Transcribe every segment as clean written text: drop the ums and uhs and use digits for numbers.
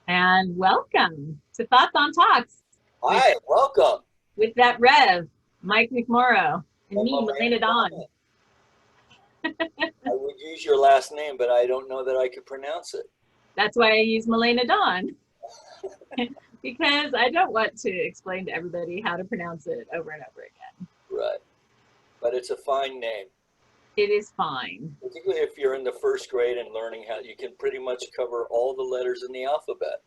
And welcome to Thoughts on Talks. Hi, welcome. With that Rev, Mike McMorrow, and me, Malayna Malayna Dawn. I would use your last name, but I don't know that I could pronounce it. That's why I use Malayna Dawn. Because I don't want to explain to everybody how to pronounce it over and over again. Right. But it's a fine name. It is fine. Particularly if you're in the first grade and learning how you can pretty much cover all the letters in the alphabet.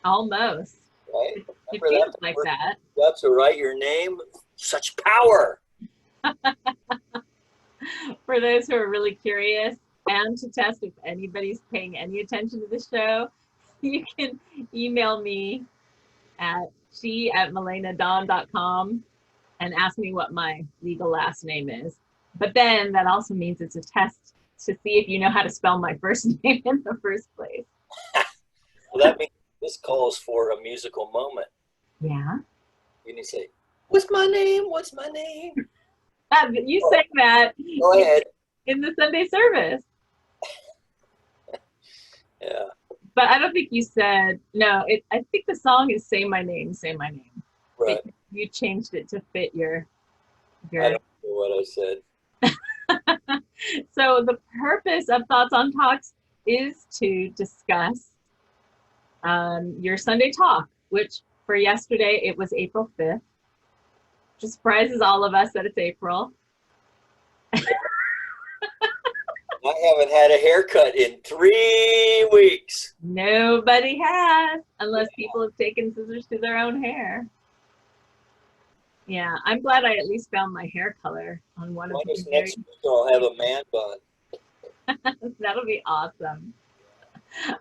Almost. Right? It feels like that. You have to write your name, such power. For those who are really curious and to test if anybody's paying any attention to the show, you can email me at she@malaynadawn.com and ask me what my legal last name is. But then that also means it's a test to see if you know how to spell my first name in the first place. Well, that means this calls for a musical moment. Yeah. You need to say, "What's my name? What's my name?" You sang that Go ahead. in the Sunday service. Yeah. But I don't think you said, no, I think the song is Say My Name, Say My Name. Right. You changed it to fit your... I don't know what I said. So the purpose of Thoughts on Talks is to discuss your Sunday talk, which for yesterday, it was April 5th. Just surprises all of us that it's April. I haven't had a haircut in 3 weeks. Nobody has, unless people have taken scissors to their own hair. Yeah, I'm glad I at least found my hair color on one of the next week I'll have a man bun. That'll be awesome.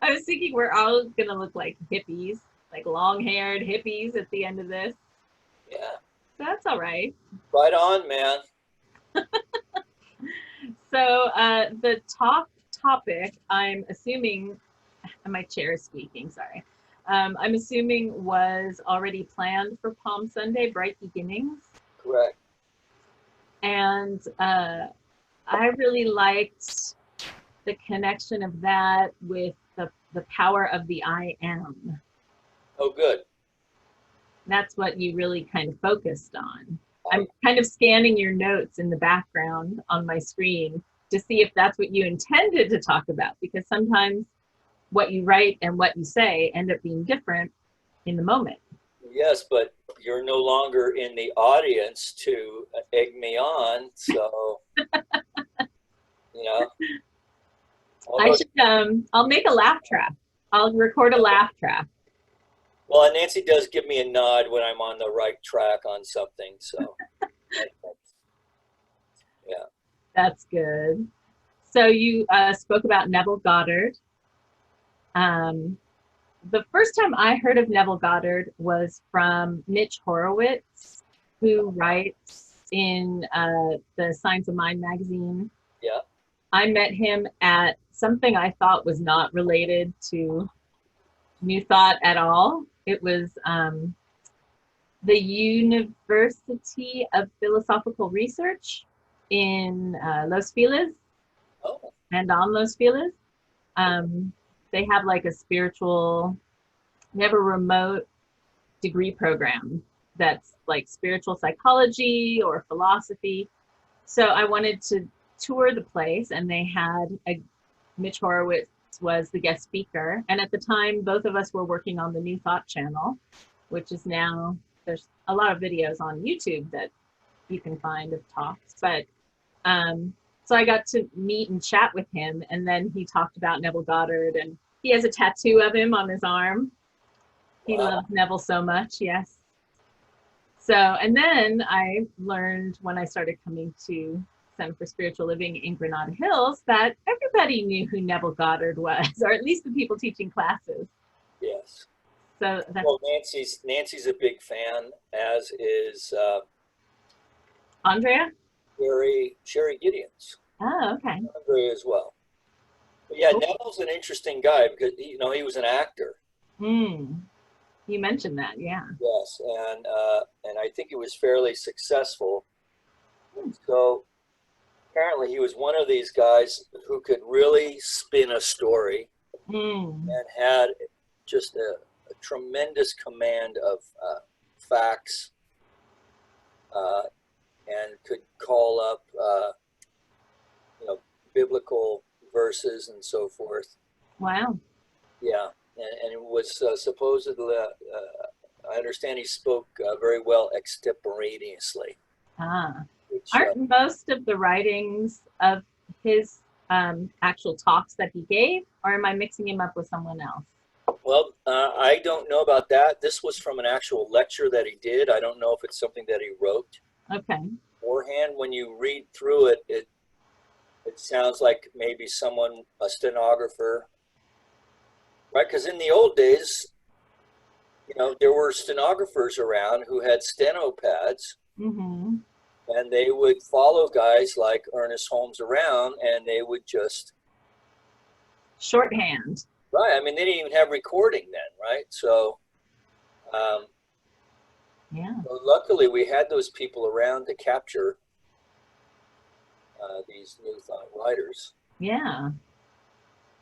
I was thinking we're all gonna look like hippies, like long-haired hippies at the end of this. Yeah. That's all right. Right on, man. So the topic, I'm assuming, my chair is squeaking, sorry. I'm assuming was already planned for Palm Sunday, Bright Beginnings. Correct. And I really liked the connection of that with the power of the I am. Oh, good. That's what you really kind of focused on. I'm kind of scanning your notes in the background on my screen to see if that's what you intended to talk about, because sometimes what you write and what you say end up being different in the moment. Yes, but you're no longer in the audience to egg me on, so, you know. I'll make a laugh track. I'll record a laugh track. Well, Nancy does give me a nod when I'm on the right track on something, so. Yeah. That's good. So you spoke about Neville Goddard. The first time I heard of Neville Goddard was from Mitch Horowitz, who writes in the Science of Mind magazine. Yeah. I met him at something I thought was not related to New Thought at all. It was the University of Philosophical Research in Los Feliz. Oh. And on Los Feliz. They have like a they have a remote degree program that's like spiritual psychology or philosophy. So I wanted to tour the place, and they had Mitch Horowitz was the guest speaker. And at the time, both of us were working on the New Thought channel, which is now, there's a lot of videos on YouTube that you can find of talks. But so I got to meet and chat with him, and then he talked about Neville Goddard, and he has a tattoo of him on his arm. He loves Neville so much, yes. So, and then I learned when I started coming to Center for Spiritual Living in Granada Hills that everybody knew who Neville Goddard was, or at least the people teaching classes. Yes. So that's, well, Nancy's a big fan, as is Andrea? Sherry Gideons. Oh, okay. Andrea as well. But yeah, cool. Neville's an interesting guy because he was an actor. You mentioned that, yeah. Yes, and I think he was fairly successful. So apparently he was one of these guys who could really spin a story and had just a tremendous command of facts, and could call up, biblical verses and so forth. Wow. Yeah, and it was supposedly, I understand he spoke very well extemporaneously. Which, aren't most of the writings of his actual talks that he gave, or am I mixing him up with someone else? Well, I don't know about that. This was from an actual lecture that he did. I don't know if it's something that he wrote. Okay. Beforehand, when you read through it, it sounds like maybe someone, a stenographer, right? Because in the old days, there were stenographers around who had steno pads, and they would follow guys like Ernest Holmes around, and they would just shorthand. Right. I mean, they didn't even have recording then, right? So, so luckily we had those people around to capture these new thought writers. Yeah.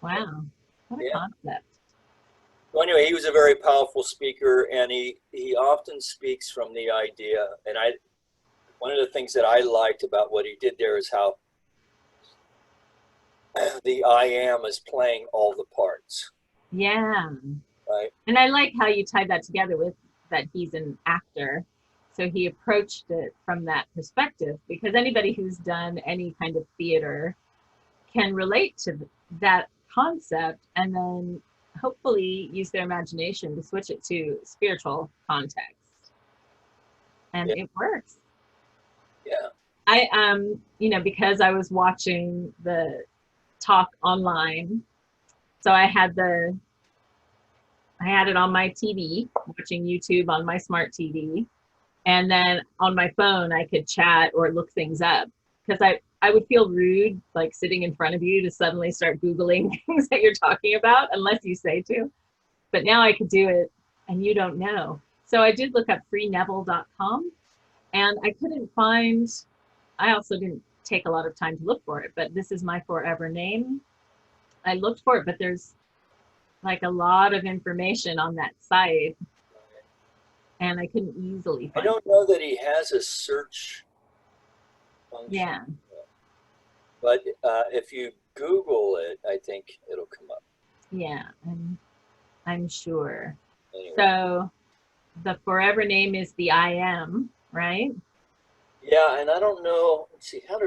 Wow. What a concept. So anyway, he was a very powerful speaker, and he often speaks from the idea. And one of the things that I liked about what he did there is how the I am is playing all the parts. Yeah. Right. And I like how you tied that together with that he's an actor. So he approached it from that perspective, because anybody who's done any kind of theater can relate to that concept, and then hopefully use their imagination to switch it to spiritual context. And it works. Yeah. I because I was watching the talk online, so I had it on my TV, watching YouTube on my smart TV, and then on my phone I could chat or look things up, because I would feel rude, like sitting in front of you, to suddenly start Googling things that you're talking about, unless you say to. But now I could do it and you don't know. So I did look up freeneville.com, and I couldn't find, I also didn't take a lot of time to look for it, but this is my forever name. I looked for it, but there's like a lot of information on that site, and I couldn't easily find it. I don't know that he has a search function. Yeah. But if you Google it, I think it'll come up. Yeah, I'm sure. Anyway. So the forever name is the I am, right? Yeah, and I don't know, let's see, I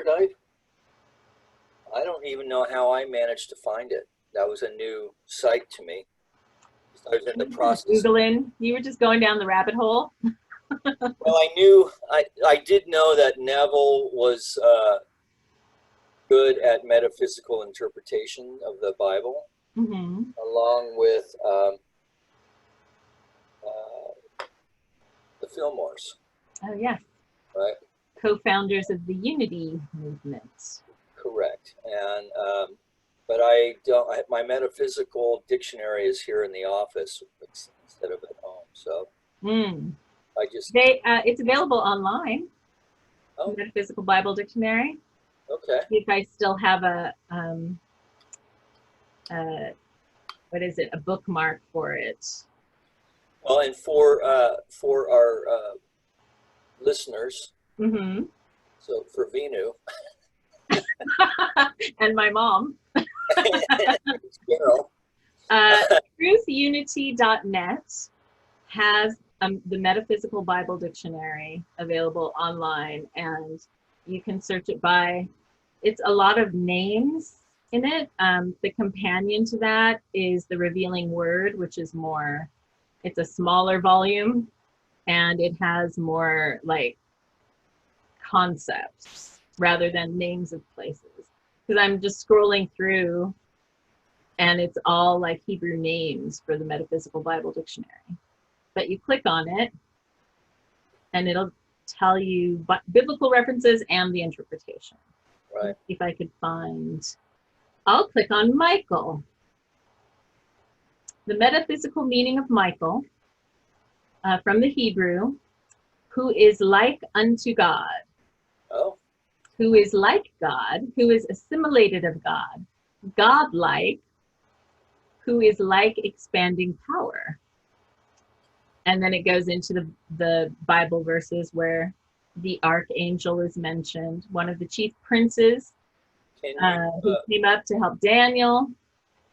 don't even know how I managed to find it. That was a new site to me. I was in the process. Googling, you were just going down the rabbit hole? Well, I did know that Neville was good at metaphysical interpretation of the Bible, along with the Fillmores. Oh, yes. Right. Co-founders of the Unity movement. Correct. And but my metaphysical dictionary is here in the office instead of at home. So I just it's available online. Oh. Metaphysical Bible Dictionary. Okay. If I still have a bookmark for it. Well, and for our listeners, so for Venu and my mom, truthunity.net has the Metaphysical Bible Dictionary available online, and you can search it by, it's a lot of names in it. The companion to that is the Revealing Word, which is more, it's a smaller volume, and it has more like concepts rather than names of places. Because I'm just scrolling through, and it's all like Hebrew names for the Metaphysical Bible Dictionary. But you click on it, and it'll tell you biblical references and the interpretation. Right. If I could find, I'll click on Michael. The metaphysical meaning of Michael, from the Hebrew, who is like unto God. Oh. Who is like God, who is assimilated of God, godlike, who is like expanding power. And then it goes into the Bible verses where the Archangel is mentioned, one of the chief princes who came up to help Daniel,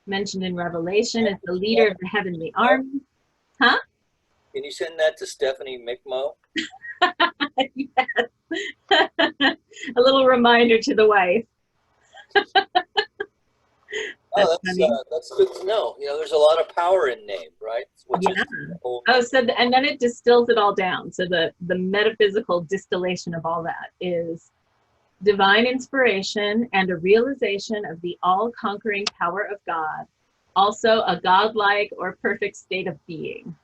mentioned in Revelation as the leader of the heavenly army. Huh? Can you send that to Stephanie McMo? Yes. A little reminder to the wife. That's good to know. You know, there's a lot of power in name, right? Yeah. And then it distills it all down. So the metaphysical distillation of all that is divine inspiration and a realization of the all-conquering power of God, also a godlike or perfect state of being.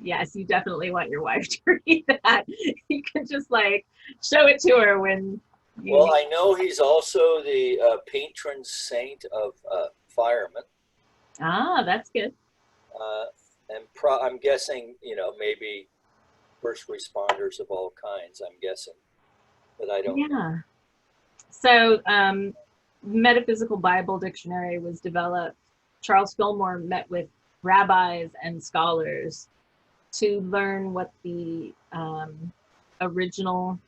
Yes, you definitely want your wife to read that. You can just like show it to her when you... Well, I know he's also the patron saint of firemen. Ah, that's good. And I'm guessing, you know, maybe first responders of all kinds, I'm guessing. But I don't know. So Metaphysical Bible Dictionary was developed. Charles Fillmore met with rabbis and scholars to learn what the original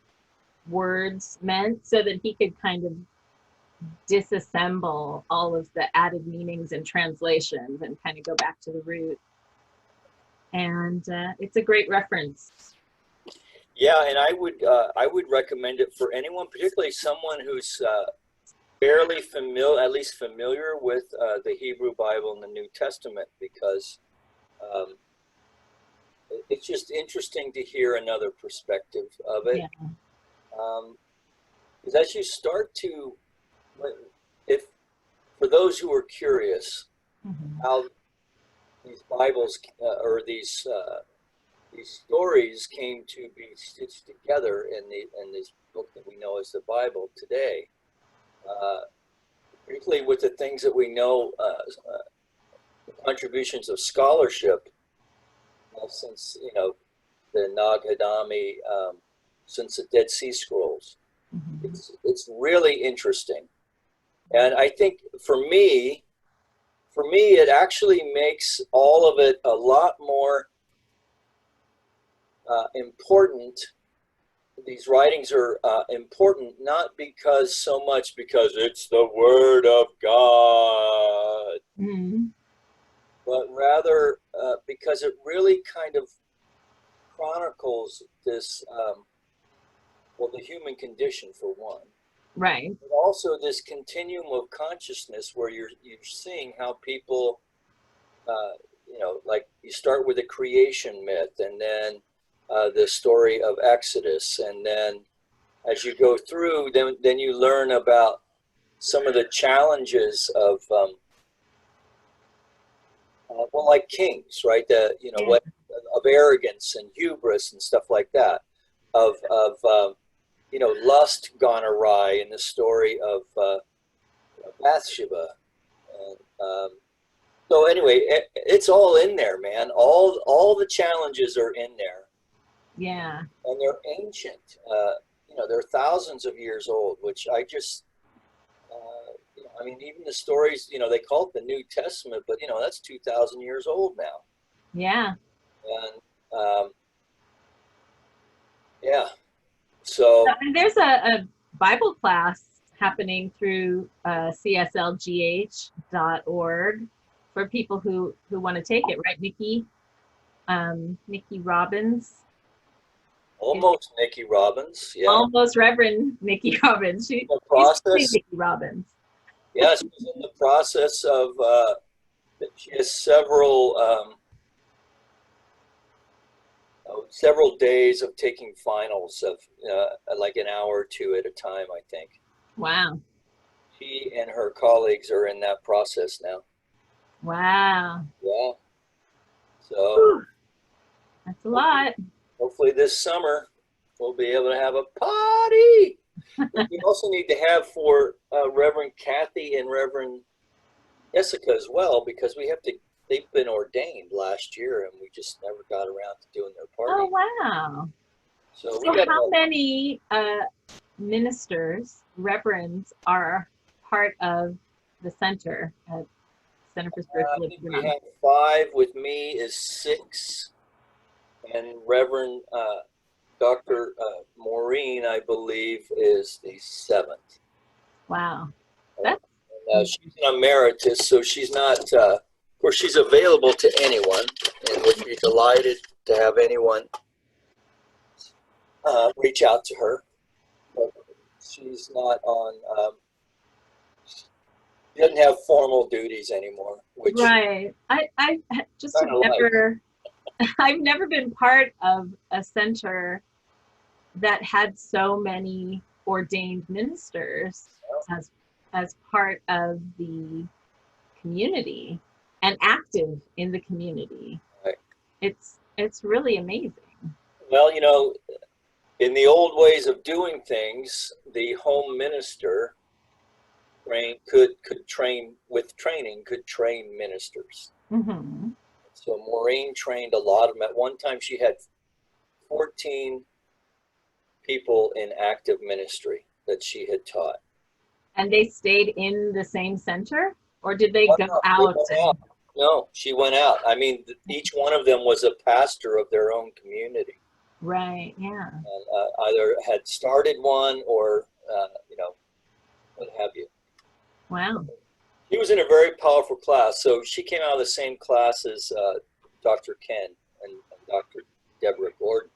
words meant so that he could kind of disassemble all of the added meanings and translations and kind of go back to the root. And it's a great reference. Yeah, and I would recommend it for anyone, particularly someone who's fairly familiar, at least familiar with the Hebrew Bible and the New Testament, because it's just interesting to hear another perspective of it. Yeah. Because as you start to, if for those who are curious, how these Bibles or these stories came to be stitched together in this book that we know as the Bible today, particularly with the things that we know, the contributions of scholarship since, you know, the Nag Hammadi, since the Dead Sea Scrolls. It's really interesting. And I think for me, it actually makes all of it a lot more important. These writings are important, not because so much because it's the Word of God, but rather because it really kind of chronicles this, well, the human condition for one. Right. But also this continuum of consciousness where you're seeing how people, you know, like you start with a creation myth, and then the story of Exodus, and then as you go through, then you learn about some of the challenges of, well, like kings, right? You know, what of arrogance and hubris and stuff like that, of you know, lust gone awry in the story of Bathsheba. And, so anyway, it's all in there, man. All the challenges are in there. Yeah. And they're ancient. You know, they're thousands of years old, which I just, you know, I mean, even the stories, you know, they call it the New Testament, but, you know, that's 2,000 years old now. Yeah. And, yeah. So there's a Bible class happening through cslgh.org for people who want to take it, right, Nikki? Nikki Robbins. Almost Nikki Robbins, yeah. Almost Reverend Nikki Robbins. She's Nikki Robbins. Yeah, she's in the process of, she has several days of taking finals of like an hour or two at a time, I think. Wow. She and her colleagues are in that process now. Wow. Yeah. So whew. That's a lot. Hopefully this summer we'll be able to have a party. We also need to have for Reverend Kathy and Reverend Jessica as well, because they've been ordained last year and we just never got around to doing their party. Oh, wow. So how many ministers, reverends, are part of the center at Center for Spiritual I think we Living? have 5. With me is 6, and Reverend Dr. Maureen, I believe, is the 7th. Wow. That's She's an emeritus, so she's not, of course, she's available to anyone, and would be delighted to have anyone reach out to her. But she's not on, she doesn't have formal duties anymore. Which right. I just have never, I've never been part of a center that had so many ordained ministers as part of the community and active in the community. Right. It's really amazing. Well, you know, in the old ways of doing things, the home minister could train ministers. Mm-hmm. So Maureen trained a lot of them. At one time, she had 14 people in active ministry that she had taught. And they stayed in the same center, or did they go out? No, she went out. I mean, each one of them was a pastor of their own community. Right. Yeah. And, either had started one or, you know, what have you. Wow. She was in a very powerful class. So she came out of the same class as Dr. Ken and Dr. Deborah Gordon.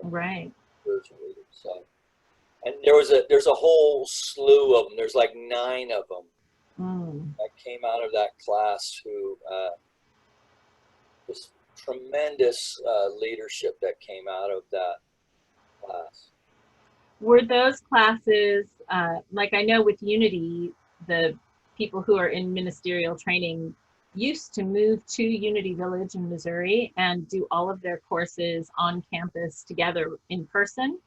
Right. So, and there's a whole slew of them. There's like 9 of them that came out of that class who just tremendous leadership that came out of that class. Were those classes, like I know with Unity, the people who are in ministerial training used to move to Unity Village in Missouri and do all of their courses on campus together in person.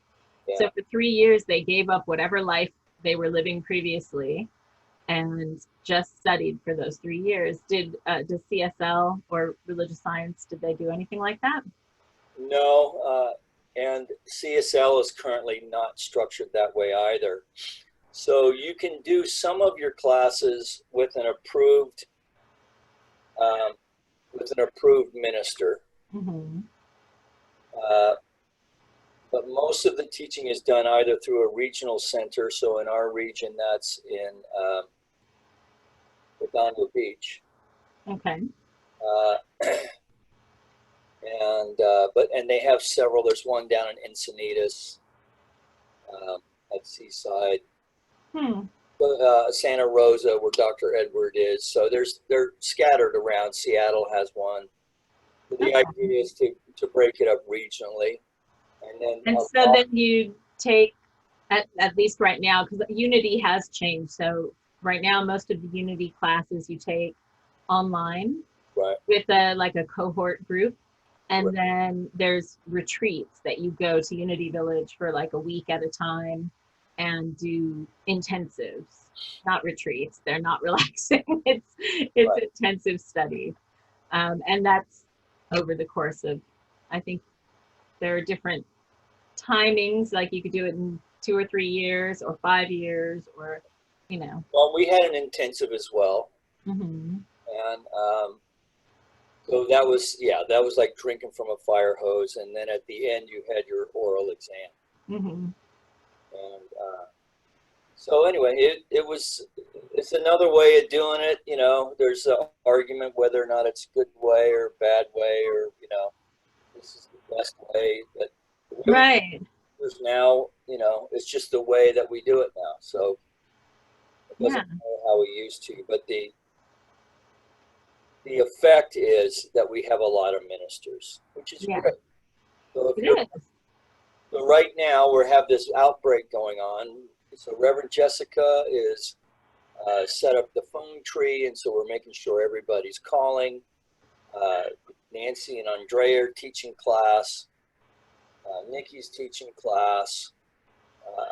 Yeah. So for 3 years, they gave up whatever life they were living previously and just studied for those 3 years. Does CSL or religious science, did they do anything like that? No, and CSL is currently not structured that way either. So you can do some of your classes with an approved minister. Mm-hmm. But most of the teaching is done either through a regional center. So in our region, that's in Redondo Beach. Okay. And they have several. There's one down in Encinitas at Seaside. Santa Rosa, where Dr. Edward is. So they're scattered around. Seattle has one. The idea is to break it up regionally. And so then you take, at least right now, because Unity has changed. So right now, most of the Unity classes you take online, right, with like a cohort group. And then there's retreats that you go to Unity Village for like a week at a time and do intensives, not retreats. They're not relaxing. It's intensive study. And that's over the course of, I think there are different timings, like you could do it in 2 or 3 years or 5 years, or, you know. Well, we had an intensive as well. Mm-hmm. And so that was like drinking from a fire hose. And then at the end, you had your oral exam. Mm-hmm. And so anyway, it's another way of doing it. You know, there's an argument whether or not it's a good way or a bad way, or, you know, this is the best way. But right. There's now, you know, it's just the way that we do it now. So it doesn't know how we used to, but the effect is that we have a lot of ministers, which is great. So so right now we have this outbreak going on. So Reverend Jessica is set up the phone tree, and so we're making sure everybody's calling. Nancy and Andrea are teaching class. Nikki's teaching class.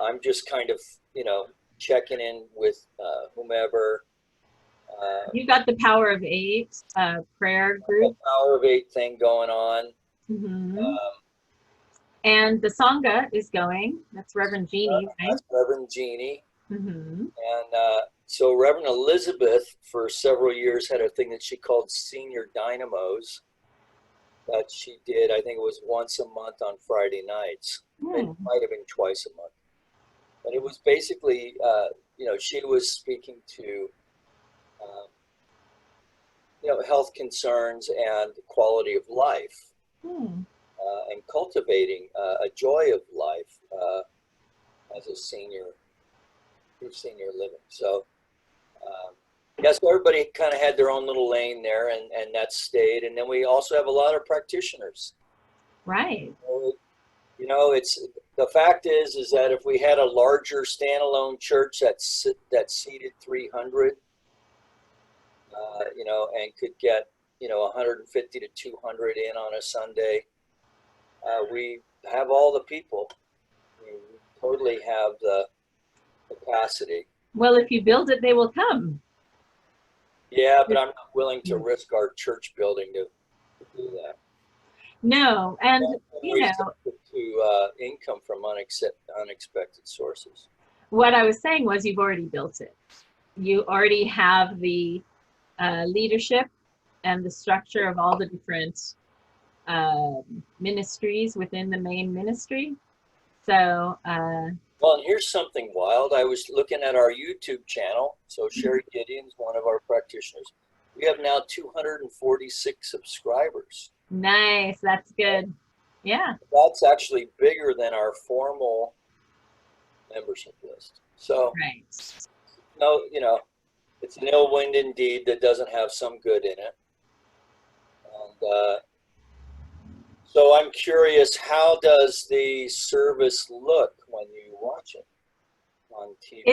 I'm just kind of, you know, checking in with whomever. You got the Power of 8 prayer group. The Power of 8 thing going on. Mm-hmm. And the Sangha is going. That's Reverend Jeannie, right? That's Reverend Jeannie. Mm-hmm. And so Reverend Elizabeth, for several years, had a thing that she called Senior Dynamos that she did. I think it was once a month on Friday nights. It might have been twice a month. But it was basically, she was speaking to, health concerns and quality of life, and cultivating a joy of life as a senior, through senior living. So, so everybody kind of had their own little lane there, and that stayed. And then we also have a lot of practitioners. Right. It's the fact is that if we had a larger standalone church that seated 300, and could get 150 to 200 in on a Sunday, we have all the people. We totally have the capacity. Well, if you build it, they will come. Yeah, but I'm not willing to risk our church building to do that. No, and to income from unexpected sources. What I was saying was you've already built it. You already have the leadership and the structure of all the different ministries within the main ministry. So well, and here's something wild. I was looking at our YouTube channel. So Sherry Gideon's one of our practitioners. We have now 246 subscribers. Nice. That's good. Yeah. That's actually bigger than our formal membership list. So, right. No, it's an ill wind indeed that doesn't have some good in it. And so I'm curious, how does the service look when you watch it on TV?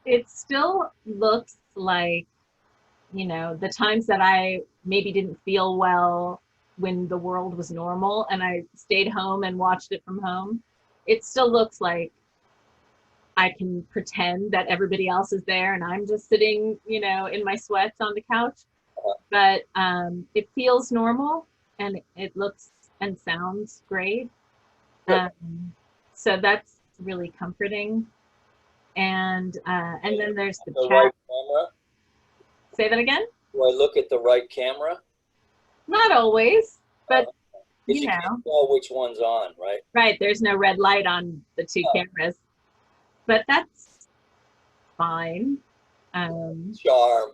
It still looks like, the times that I maybe didn't feel well when the world was normal and I stayed home and watched it from home. It still looks like I can pretend that everybody else is there and I'm just sitting, in my sweats on the couch. But it feels normal and it looks and sounds great. So that's really comforting. And then there's the chat. Right camera? Say that again? Do I look at the right camera? Not always, but you can't tell which one's on, right? Right. There's no red light on the two cameras, but that's fine. Charm.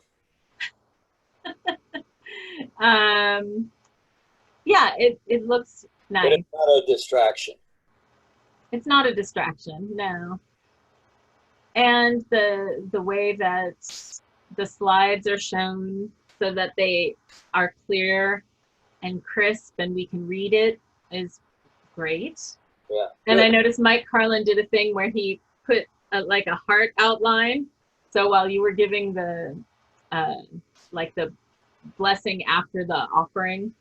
Yeah, it looks nice. But it's not a distraction. It's not a distraction, no. And the way that the slides are shown so that they are clear and crisp and we can read it is great. Yeah. And I noticed Mike Carlin did a thing where he put like a heart outline. So while you were giving the like the blessing after the offering,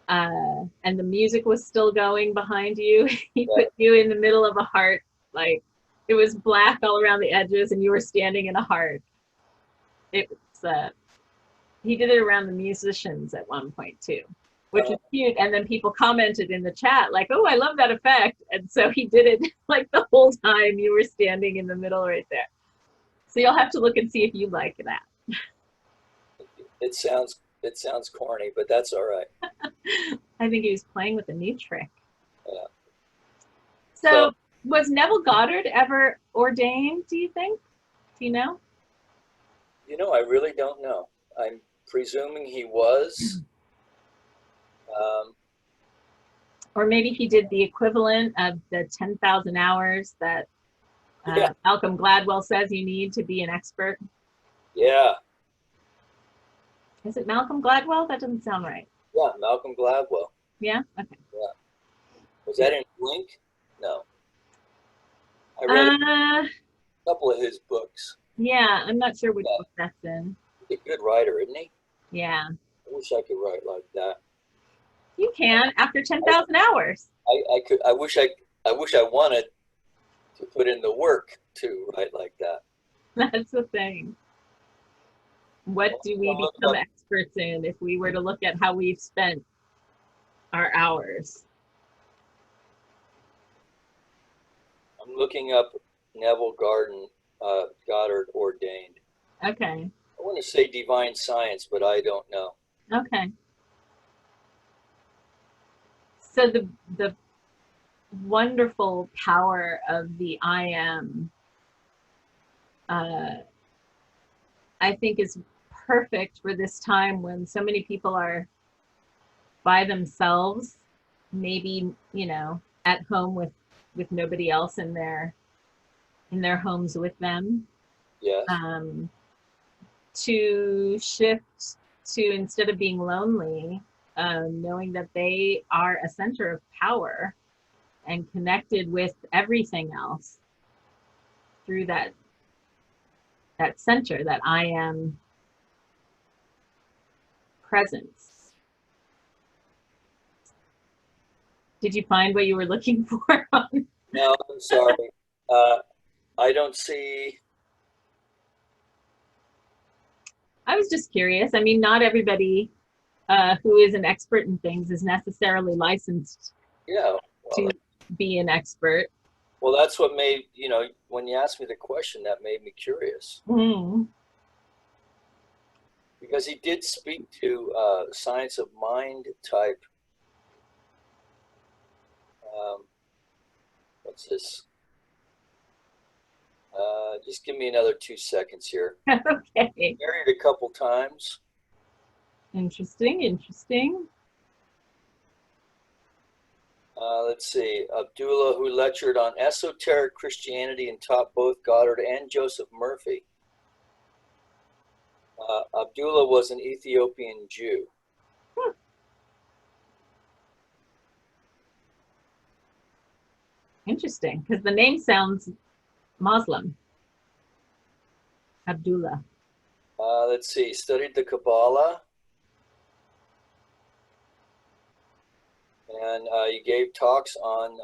and the music was still going behind you, he put you in the middle of a heart, like it was black all around the edges and you were standing in a heart. He did it around the musicians at one point too, which is cute. And then people commented in the chat like, oh, I love that effect. And so he did it like the whole time you were standing in the middle right there. So you'll have to look and see if you like that. It sounds corny, but that's all right. I think he was playing with a new trick. Yeah. So was Neville Goddard ever ordained, do you think? Do you know? I really don't know. I'm presuming he was. Or maybe he did the equivalent of the 10,000 hours that Malcolm Gladwell says you need to be an expert. Yeah. Is it Malcolm Gladwell? That doesn't sound right. Yeah, Malcolm Gladwell. Yeah? Okay. Yeah. Was that in Blink? No. I read a couple of his books. Yeah, I'm not sure which book that's in. He's a good writer, isn't he? Yeah. I wish I could write like that. You can after 10,000 hours. I could. I wish I wanted to put in the work to write like that. That's the thing. What do we become experts in if we were to look at how we've spent our hours? I'm looking up Neville Goddard Goddard ordained. Okay. I want to say divine science, but I don't know. Okay. So the wonderful power of the I am, I think, is perfect for this time when so many people are by themselves, maybe, you know, at home with nobody else in their homes with them. Yes. To shift to, instead of being lonely, knowing that they are a center of power and connected with everything else through that center, that I am presence. Did you find what you were looking for? No, I'm sorry. I don't see. I was just curious. I mean, not everybody who is an expert in things is necessarily licensed to be an expert. Well, that's what made, you know, when you asked me the question, that made me curious. Mm. Because he did speak to science of mind type. What's this? Just give me another 2 seconds here. Okay. Married a couple times. Interesting, interesting. Let's see. Abdullah, who lectured on esoteric Christianity and taught both Goddard and Joseph Murphy. Abdullah was an Ethiopian Jew. Interesting, because the name sounds Muslim. Abdullah. Let's see. Studied the Kabbalah. And he gave talks on,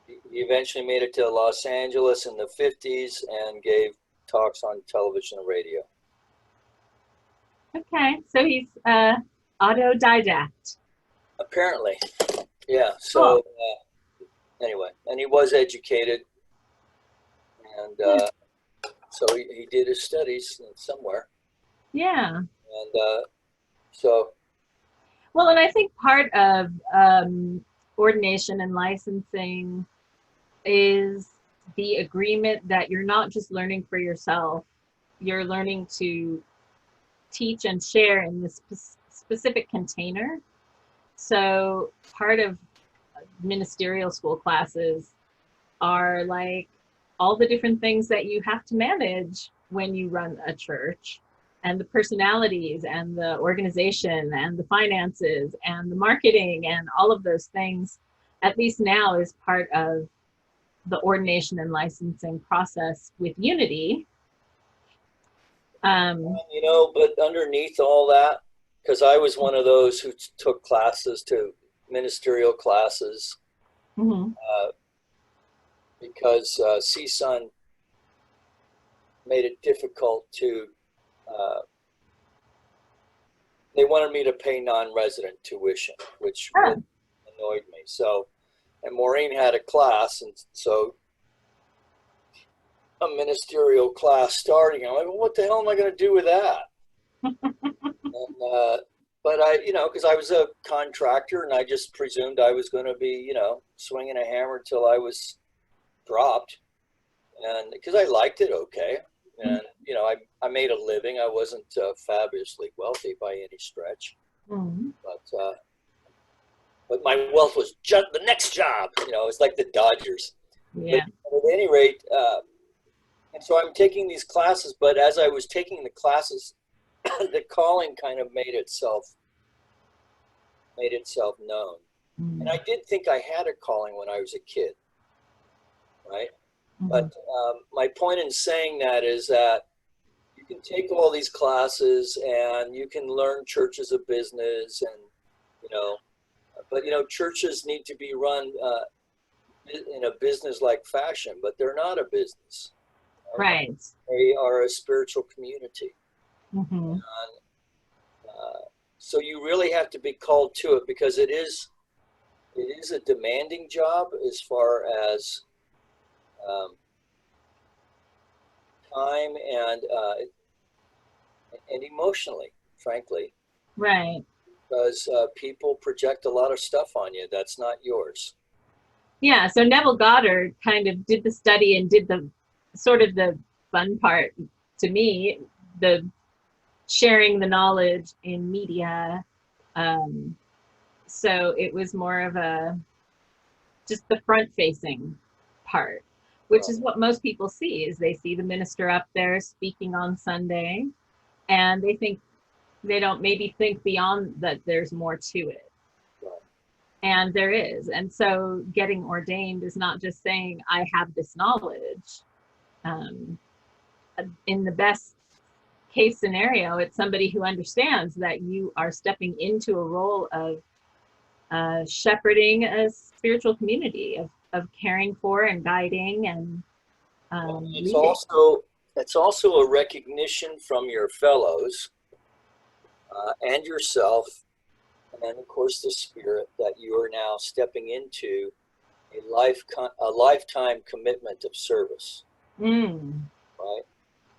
he eventually made it to Los Angeles in the 50s and gave talks on television and radio. Okay, so he's autodidact. Apparently, yeah. So anyway, and he was educated, and so he did his studies somewhere. Yeah. And so. Well, and I think part of ordination and licensing is the agreement that you're not just learning for yourself, you're learning to teach and share in this specific container. So part of ministerial school classes are like all the different things that you have to manage when you run a church, and the personalities and the organization and the finances and the marketing and all of those things, at least now, is part of the ordination and licensing process with Unity. You know, but underneath all that, because I was one of those who took classes, to ministerial classes, because CSUN made it difficult to, they wanted me to pay non-resident tuition, which really annoyed me. So, and Maureen had a class, and so a ministerial class starting. I'm like, well, what the hell am I going to do with that? And, but I, you know, because I was a contractor, and I just presumed I was going to be, you know, swinging a hammer till I was dropped, and because I liked it, okay. And, you know, I made a living. I wasn't fabulously wealthy by any stretch, but my wealth was just the next job. You know, it's like the Dodgers. Yeah. But at any rate, and so I'm taking these classes, but as I was taking the classes, the calling kind of made itself known. And I did think I had a calling when I was a kid, right? But my point in saying that is that you can take all these classes and you can learn church as a business, and, you know, but, you know, churches need to be run in a business-like fashion, but they're not a business. Right. They are a spiritual community. Mm-hmm. And, so you really have to be called to it, because it is a demanding job as far as time and emotionally, frankly. Right. Because people project a lot of stuff on you that's not yours. Yeah. So Neville Goddard kind of did the study and did the sort of the fun part to me, the sharing the knowledge in media. So it was more of a just the front facing part, which is what most people see is they see the minister up there speaking on Sunday, and they don't maybe think beyond that there's more to it. And there is. And so getting ordained is not just saying I have this knowledge. In the best case scenario, it's somebody who understands that you are stepping into a role of shepherding a spiritual community, of caring for and guiding and it's leading. also a recognition from your fellows and yourself, and then of course the spirit, that you are now stepping into a lifetime commitment of service. Right?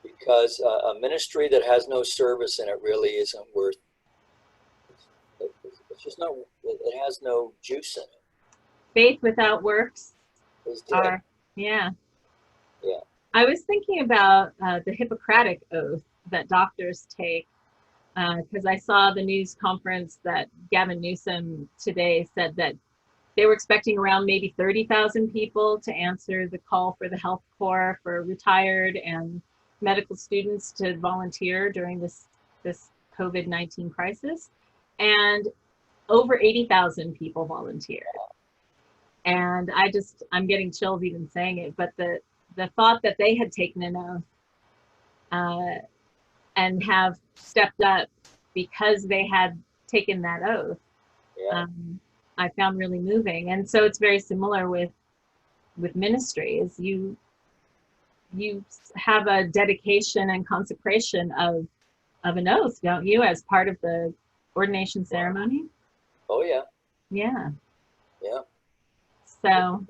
Because a ministry that has no service in it really isn't worth. It's just not. It has no juice in it. Faith without works are, yeah. Yeah. I was thinking about the Hippocratic Oath that doctors take, because I saw the news conference that Gavin Newsom today said that they were expecting around maybe 30,000 people to answer the call for the health corps for retired and medical students to volunteer during this COVID-19 crisis. And over 80,000 people volunteered. And I'm getting chills even saying it, but the thought that they had taken an oath and have stepped up because they had taken that oath, I found really moving. And so it's very similar with ministry. Is you have a dedication and consecration of an oath, don't you, as part of the ordination ceremony? Oh yeah. Yeah. Yeah. So.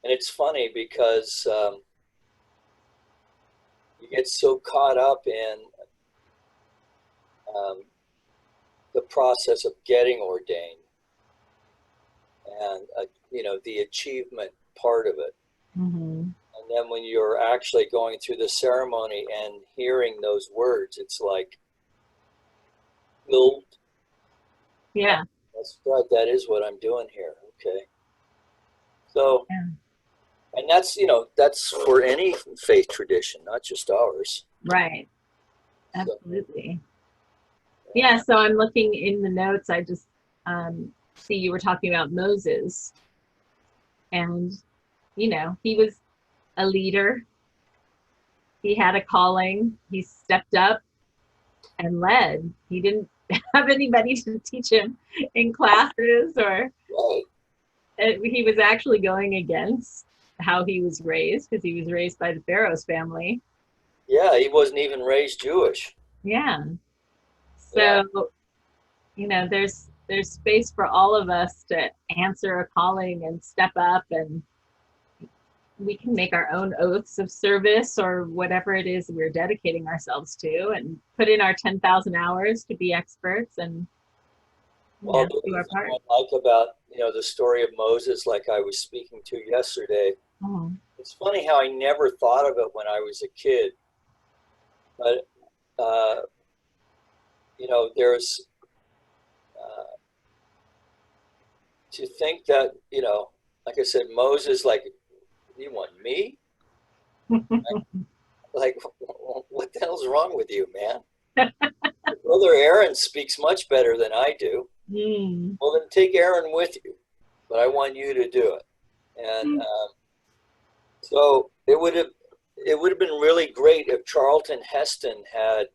And it's funny because you get so caught up in the process of getting ordained and the achievement part of it. And then when you're actually going through the ceremony and hearing those words, it's like, build. Yeah. That's right. That is what I'm doing here. Okay. So, and that's for any faith tradition, not just ours. Right. Absolutely. Yeah. So I'm looking in the notes. I just see you were talking about Moses, and he was a leader. He had a calling. He stepped up and led. He didn't have anybody to teach him in classes, or he was actually going against how he was raised, because he was raised by the Pharaoh's family. Yeah, he wasn't even raised Jewish. Yeah. So, there's space for all of us to answer a calling and step up, and we can make our own oaths of service or whatever it is we're dedicating ourselves to, and put in our 10,000 hours to be experts and do our part. What I like about the story of Moses, like I was speaking to yesterday, it's funny how I never thought of it when I was a kid, but there's to think that like I said, Moses, like, you want me? Like, what the hell's wrong with you, man? Brother Aaron speaks much better than I do. Well, then take Aaron with you, but I want you to do it. And so it would have been really great if Charlton Heston had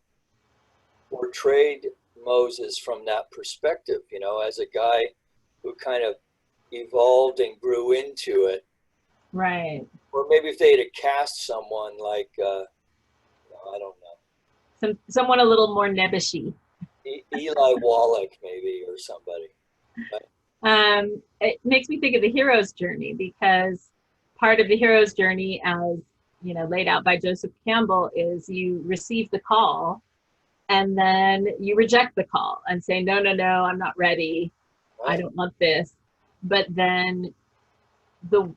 portrayed Moses from that perspective, as a guy who kind of evolved and grew into it. Right. Or maybe if they'd have cast someone like, I don't know. Someone a little more nebbishy. Eli Wallach, maybe, or somebody. It makes me think of the hero's journey, because part of the hero's journey as laid out by Joseph Campbell is you receive the call and then you reject the call and say, no, I'm not ready. I don't want this. But then the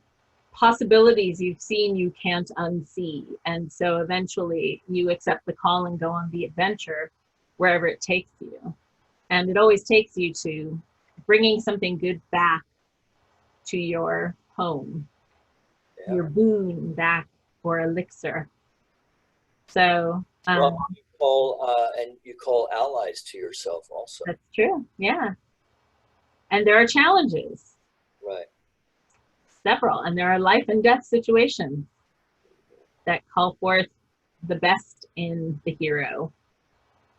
possibilities you've seen, you can't unsee. And so eventually you accept the call and go on the adventure wherever it takes you. And it always takes you to bringing something good back to your home, your boon back, or elixir. So well, you call allies to yourself also. That's true. Yeah. And there are challenges. Right. Several. And there are life and death situations that call forth the best in the hero.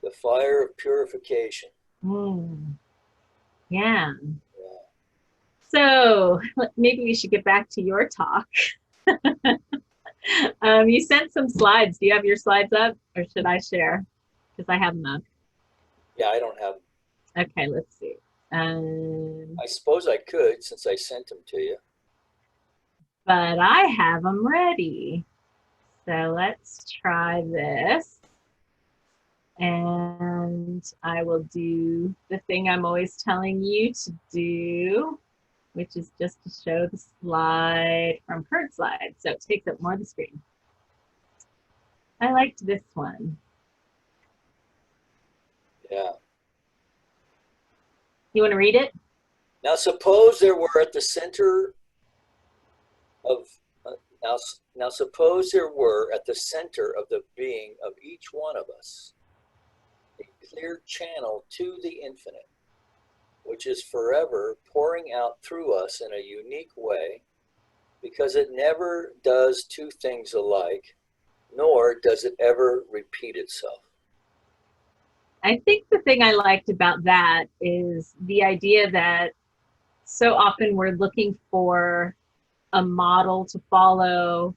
The fire of purification. Yeah. So maybe we should get back to your talk. You sent some slides. Do you have your slides up, or should I share? Because I have them up. Yeah, I don't have them. Okay, let's see. I suppose I could, since I sent them to you. But I have them ready. So let's try this. And I will do the thing I'm always telling you to do, which is just to show the slide from current slide. So it takes up more of the screen. I liked this one. Yeah. You want to read it? Now suppose there were at the center of, now suppose there were at the center of the being of each one of us a clear channel to the infinite, which is forever pouring out through us in a unique way, because it never does two things alike, nor does it ever repeat itself. I think the thing I liked about that is the idea that so often we're looking for a model to follow,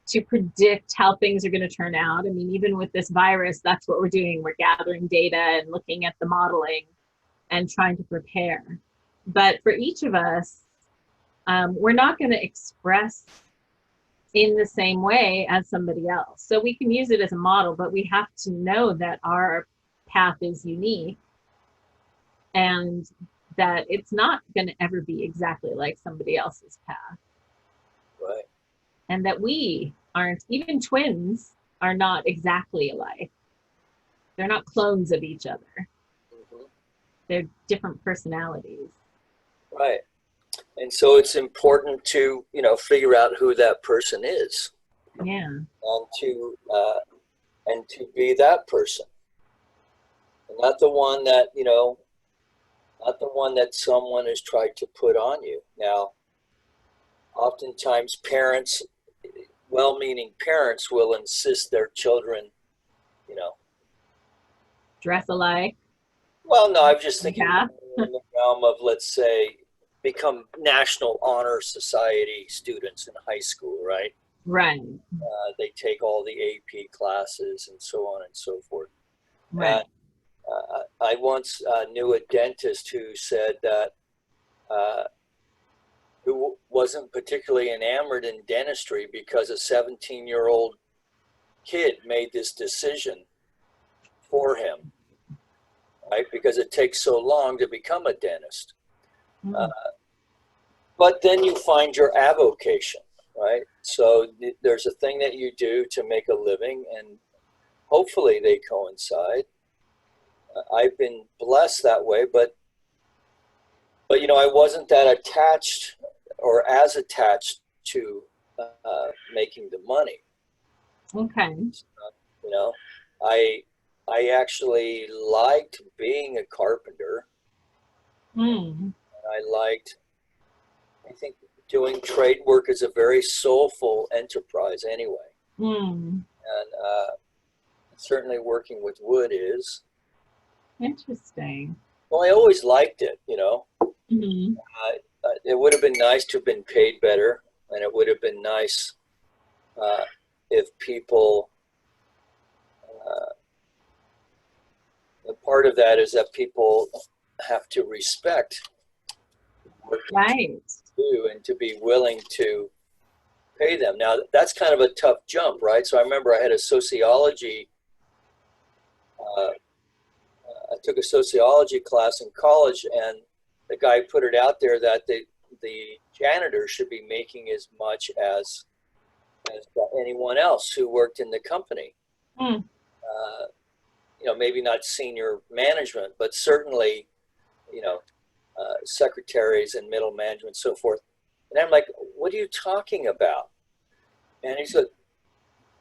to predict how things are going to turn out. I mean, even with this virus, that's what we're doing. We're gathering data and looking at the modeling and trying to prepare. But for each of us, we're not going to express in the same way as somebody else. So we can use it as a model, but we have to know that our path is unique and that it's not going to ever be exactly like somebody else's path. Right. And that we aren't, even twins are not exactly alike. They're not clones of each other. They're different personalities. Right. And so it's important to, figure out who that person is. Yeah. And to be that person. And not the one that, not the one that someone has tried to put on you. Now, oftentimes parents, well-meaning parents, will insist their children, dress alike. Well, no, I'm just thinking in the realm of, let's say, become National Honor Society students in high school, right? Right. They take all the AP classes and so on and so forth. Right. I once knew a dentist who said that, who wasn't particularly enamored in dentistry because a 17-year-old kid made this decision for him, right? Because it takes so long to become a dentist. But then you find your avocation, right? So there's a thing that you do to make a living, and hopefully they coincide. I've been blessed that way, but I wasn't that attached or as attached to making the money. Okay. I actually liked being a carpenter. I think doing trade work is a very soulful enterprise anyway. And certainly working with wood is. Interesting. Well, I always liked it, It would have been nice to have been paid better, and it would have been nice if people, the part of that is that people have to respect what right. do and to be willing to pay them. Now, that's kind of a tough jump, right? So I remember I had a sociology, I took a sociology class in college, and the guy put it out there that the janitor should be making as much as anyone else who worked in the company. Mm. You know, maybe not senior management, but certainly, you know, secretaries and middle management, so forth. And I'm like, what are you talking about? And he said,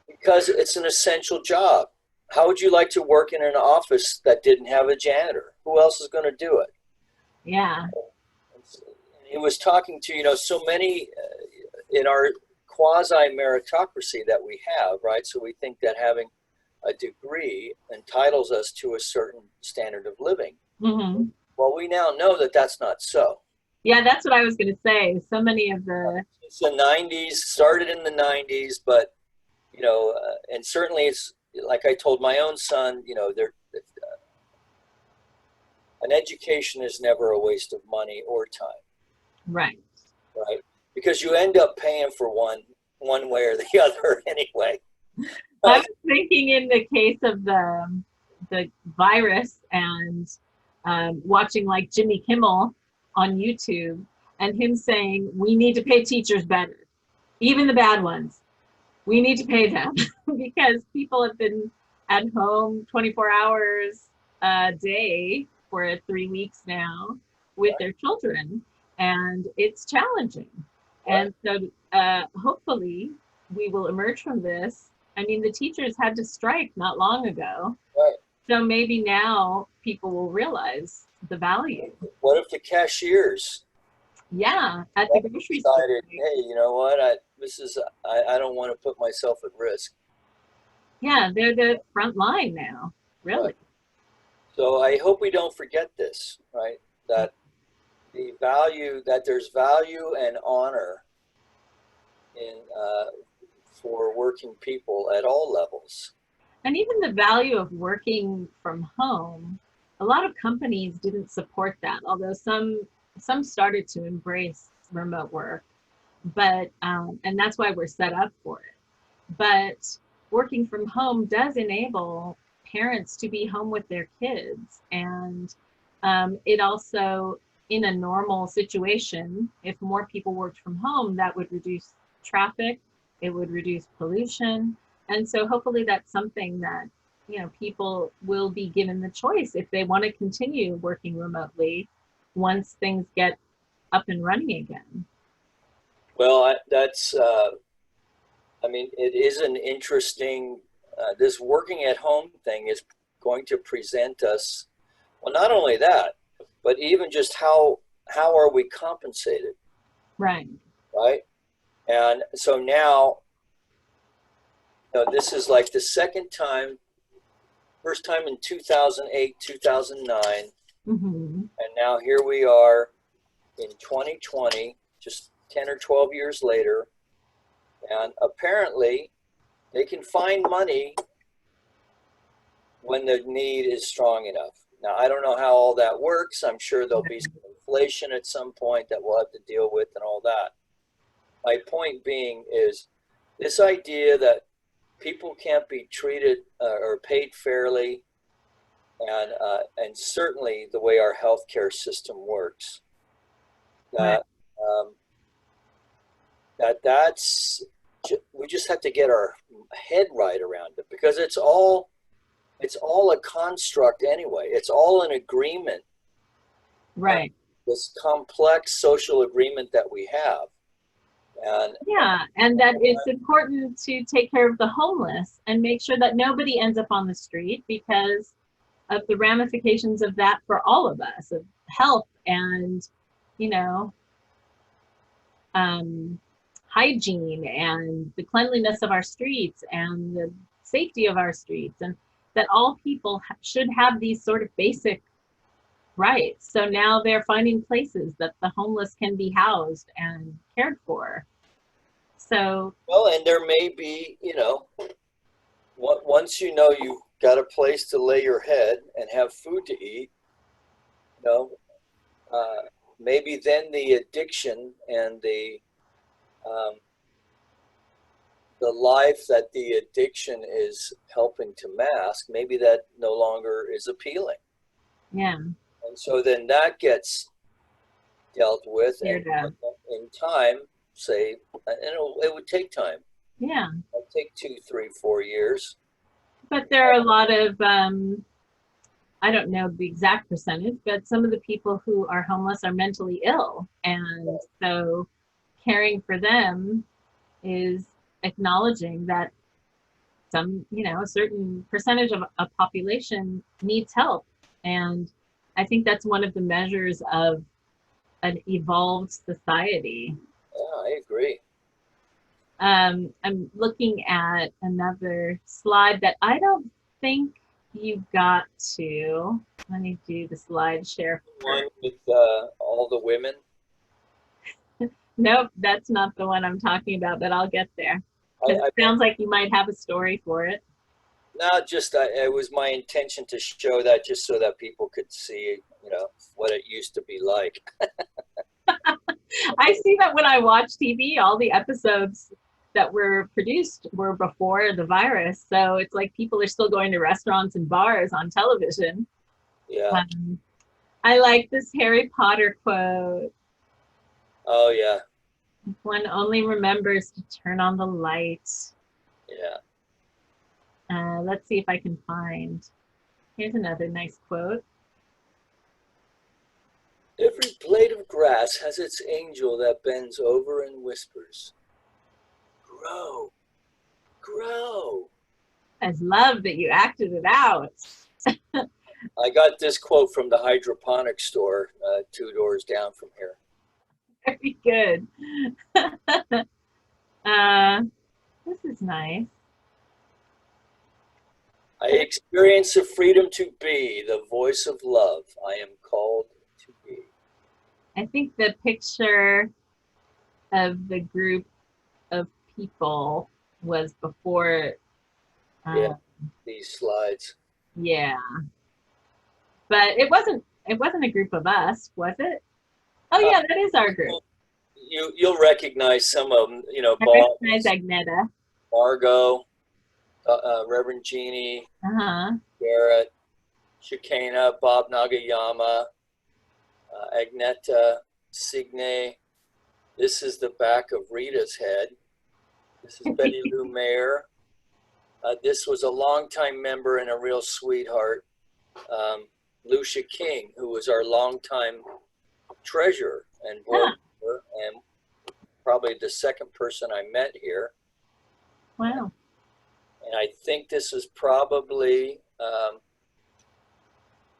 because it's an essential job. How would you like to work in an office that didn't have a janitor? Who else is going to do it? Yeah. He was talking to, you know, so many in our quasi-meritocracy that we have, right? So we think that having a degree entitles us to a certain standard of living. Mm-hmm. Well, we now know that that's not so. Yeah, that's what I was going to say. So many of the... It's the 90s, started in the 90s, but, you know, and certainly it's, like I told my own son, you know, an education is never a waste of money or time. Right. Right? Because you end up paying for one way or the other anyway. I was thinking in the case of the virus and watching like Jimmy Kimmel on YouTube and him saying, we need to pay teachers better, even the bad ones. We need to pay them because people have been at home 24 hours a day for 3 weeks now with their children, and it's challenging. And so hopefully we will emerge from this. I mean, the teachers had to strike not long ago. Right. So maybe now people will realize the value. What if the cashiers at the grocery store decided, hey, you know what, I don't want to put myself at risk. Yeah, they're the front line now, really. Right. So I hope we don't forget this, right? That there's value and honor in for working people at all levels. And even the value of working from home, a lot of companies didn't support that, although some started to embrace remote work, but and that's why we're set up for it. But working from home does enable parents to be home with their kids, and it also, in a normal situation, if more people worked from home, that would reduce traffic, it would reduce pollution. And so hopefully that's something that, you know, people will be given the choice if they want to continue working remotely once things get up and running again. Well, that's, I mean, it is an interesting, this working at home thing is going to present us, well, not only that, but even just how are we compensated? Right. Right? And so now, you know, this is like the first time in 2008, 2009, Mm-hmm. and now here we are in 2020, just 10 or 12 years later, and apparently they can find money when the need is strong enough. Now, I don't know how all that works. I'm sure there'll be some inflation at some point that we'll have to deal with and all that. My point being is this idea that people can't be treated or paid fairly, and certainly the way our healthcare system works, that we just have to get our head right around it, because it's all a construct anyway. It's all an agreement. Right. This complex social agreement that we have. And that it's important to take care of the homeless and make sure that nobody ends up on the street because of the ramifications of that for all of us, of health and, you know, hygiene and the cleanliness of our streets and the safety of our streets, and that all people should have these sort of basic rights. So now they're finding places that the homeless can be housed and cared for. So, well, and there may be, you know, once you know you've got a place to lay your head and have food to eat, you know, maybe then the addiction and the the life that the addiction is helping to mask, maybe that no longer is appealing. Yeah. And so then that gets dealt with, and Yeah. in time, say, and it would take time. Yeah. It would take 2, 3, 4 years. But there are a lot of, I don't know the exact percentage, but some of the people who are homeless are mentally ill. And so caring for them is acknowledging that some, a certain percentage of a population needs help. And I think that's one of the measures of an evolved society. Yeah, I agree. I'm looking at another slide that I don't think you got to. Let me do the slide share. One with all the women. Nope, that's not the one I'm talking about, but I'll get there. It sounds like you might have a story for it. No, just it was my intention to show that just so that people could see, what it used to be like. I see that when I watch TV, all the episodes that were produced were before the virus. So it's like people are still going to restaurants and bars on television. Yeah. I like this Harry Potter quote. Oh, yeah. One only remembers to turn on the light. Yeah. Let's see if I can find. Here's another nice quote. Every blade of grass has its angel that bends over and whispers, grow, grow. I love that you acted it out. I got this quote from the hydroponic store 2 doors down from here. Very good. This is nice. I experience the freedom to be the voice of love I am called to be. I think the picture of the group of people was before. These slides. Yeah, but it wasn't a group of us, was it? Oh yeah, that is our group. You'll recognize some of them. I recognize Agneta, Margot, Reverend Jeannie, Garrett, Shekinah, Bob Nagayama, Agneta, Signe. This is the back of Rita's head. This is Betty Lou Mayer. This was a longtime member and a real sweetheart, Lucia King, who was our longtime treasurer and board member, and probably the second person I met here. Wow. And I think this was probably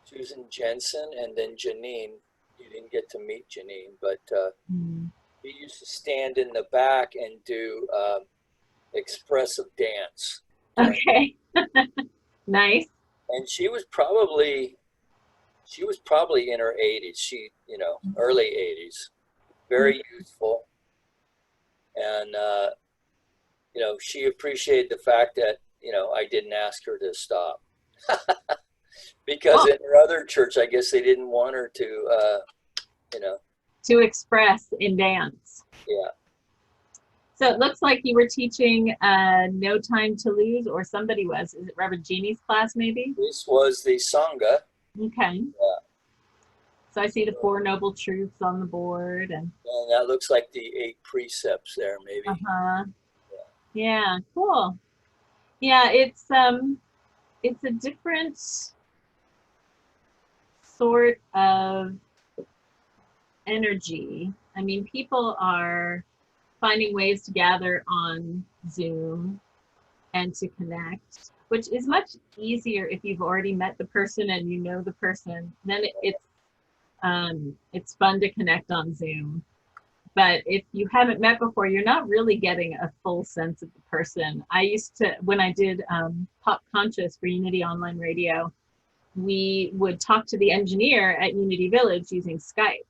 Susan Jensen and then Janine. You didn't get to meet Janine, but we used to stand in the back and do expressive dance. Okay. Nice. And she was probably in her 80s. Early 80s, very youthful. And, she appreciated the fact that, I didn't ask her to stop. Because in her other church, I guess they didn't want her to, to express in dance. Yeah. So it looks like you were teaching No Time to Lose, or somebody was. Is it Reverend Jeannie's class, maybe? This was the Sangha. Okay. Yeah. So I see the 4 Noble Truths on the board. And that looks like the 8 precepts there, maybe. Yeah, cool. Yeah, it's a different sort of energy. I mean, people are finding ways to gather on Zoom and to connect, which is much easier if you've already met the person and you know the person. Then it's fun to connect on Zoom. But if you haven't met before, you're not really getting a full sense of the person. I used to, when I did Pop Conscious for Unity Online Radio, we would talk to the engineer at Unity Village using Skype.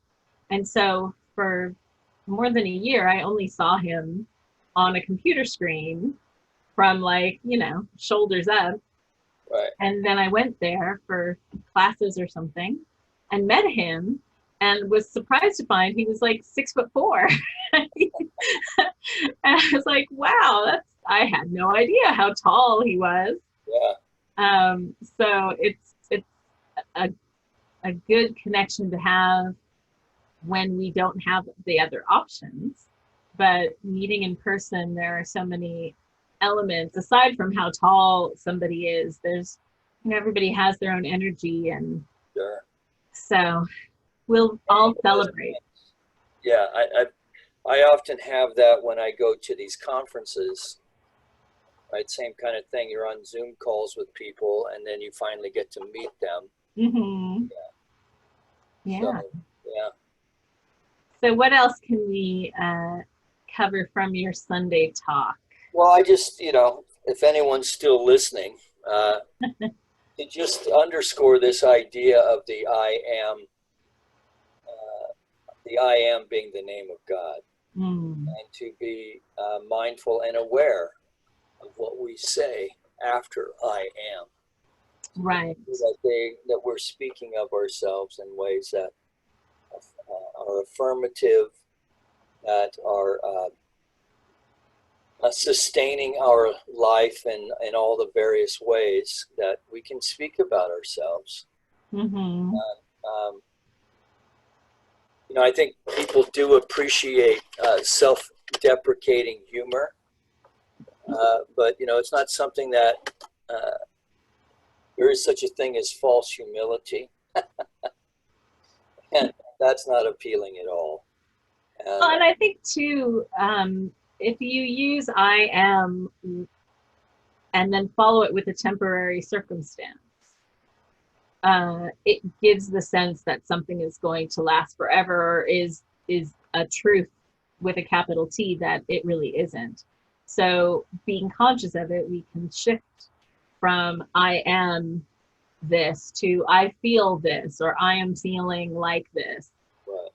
And so for more than a year, I only saw him on a computer screen from shoulders up. Right. And then I went there for classes or something and met him and was surprised to find he was like 6'4". And I was like, wow, I had no idea how tall he was. Yeah. So it's a, a good connection to have when we don't have the other options. But meeting in person, there are so many elements aside from how tall somebody is. There's, everybody has their own energy, and Sure. so we'll all celebrate. Yeah, I often have that when I go to these conferences, right? Same kind of thing. You're on Zoom calls with people, and then you finally get to meet them. Mm-hmm. Yeah. So, yeah. So what else can we cover from your Sunday talk? Well, I just, if anyone's still listening, to just underscore this idea of the I am being the name of God, and to be mindful and aware of what we say after I am. Right. That we're speaking of ourselves in ways that are affirmative, that are sustaining our life in all the various ways that we can speak about ourselves. Mm-hmm. I think people do appreciate self-deprecating humor, but it's not something that there is such a thing as false humility, and that's not appealing at all. And I think too, if you use I am and then follow it with a temporary circumstance, it gives the sense that something is going to last forever, or is a truth with a capital T that it really isn't. So being conscious of it, we can shift from I am this to I feel this, or I am feeling like this. Right.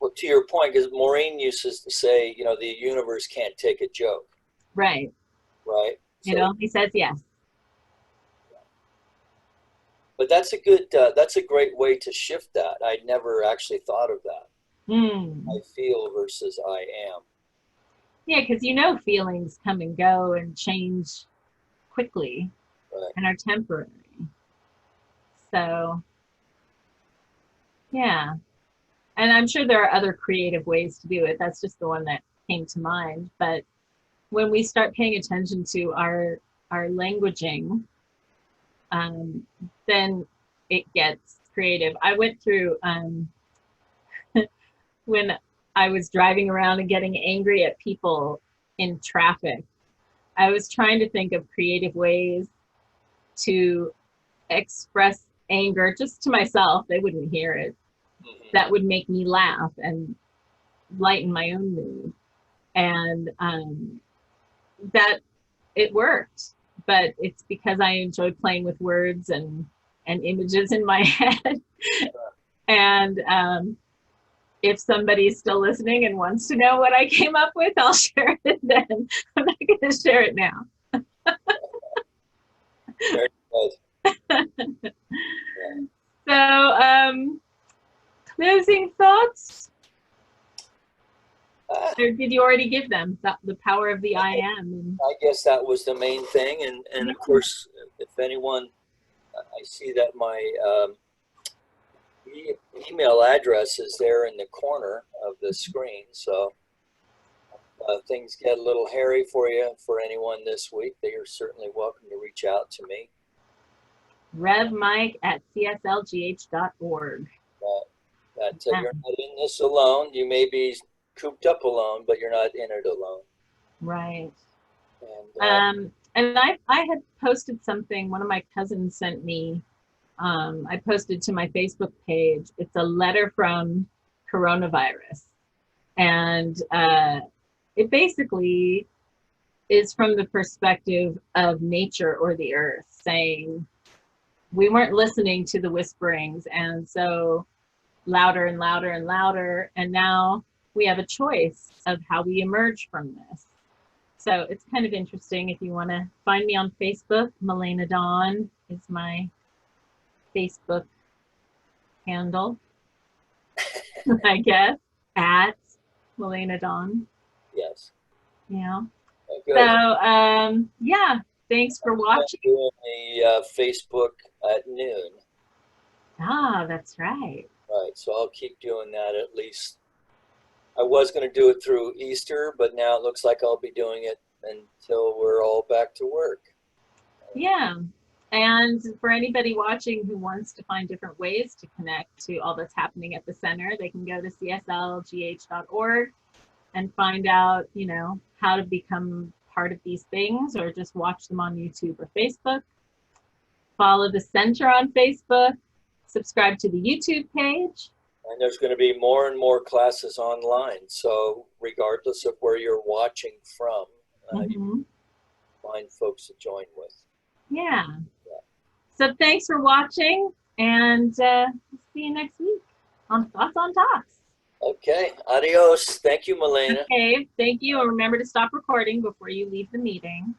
Well, to your point, because Maureen uses to say, the universe can't take a joke. Right. Right. It only says yes. But that's a great way to shift that. I'd never actually thought of that. I feel versus I am. Yeah, because feelings come and go and change quickly, right, and are temporary. So, yeah. And I'm sure there are other creative ways to do it. That's just the one that came to mind. But when we start paying attention to our languaging, then it gets creative. I went through when I was driving around and getting angry at people in traffic, I was trying to think of creative ways to express anger just to myself. They wouldn't hear it. That would make me laugh and lighten my own mood. And that it worked. But it's because I enjoy playing with words and images in my head. And if somebody's still listening and wants to know what I came up with, I'll share it then. I'm not going to share it now. Very good. So, closing thoughts? Or did you already give them the power of the I am? I guess that was the main thing. And of course, if anyone, I see that my email address is there in the corner of the screen. So things get a little hairy for you, for anyone this week, they are certainly welcome to reach out to me. revmike@cslgh.org. You're not in this alone. You may be cooped up alone, but you're not in it alone. Right. And I had posted something, one of my cousins sent me, I posted to my Facebook page. It's a letter from coronavirus. And it basically is from the perspective of nature or the earth, saying we weren't listening to the whisperings, and so louder and louder and louder, and now we have a choice of how we emerge from this. So it's kind of interesting. If you want to find me on Facebook, Malayna Dawn is my Facebook handle, I guess, at Malayna Dawn. Yes. Yeah. Oh, good. So, yeah, thanks for watching. Doing the Facebook at noon. Ah, that's right. Right, so I'll keep doing that at least. I was going to do it through Easter, but now it looks like I'll be doing it until we're all back to work. Yeah. And for anybody watching who wants to find different ways to connect to all that's happening at the center, they can go to cslgh.org and find out, you know, how to become part of these things, or just watch them on YouTube or Facebook. Follow the center on Facebook, subscribe to the YouTube page. And there's going to be more and more classes online. So regardless of where you're watching from, you can find folks to join with. Yeah. So thanks for watching, and see you next week on Thoughts on Talks. Okay, adios. Thank you, Malayna. Okay, thank you. And remember to stop recording before you leave the meeting.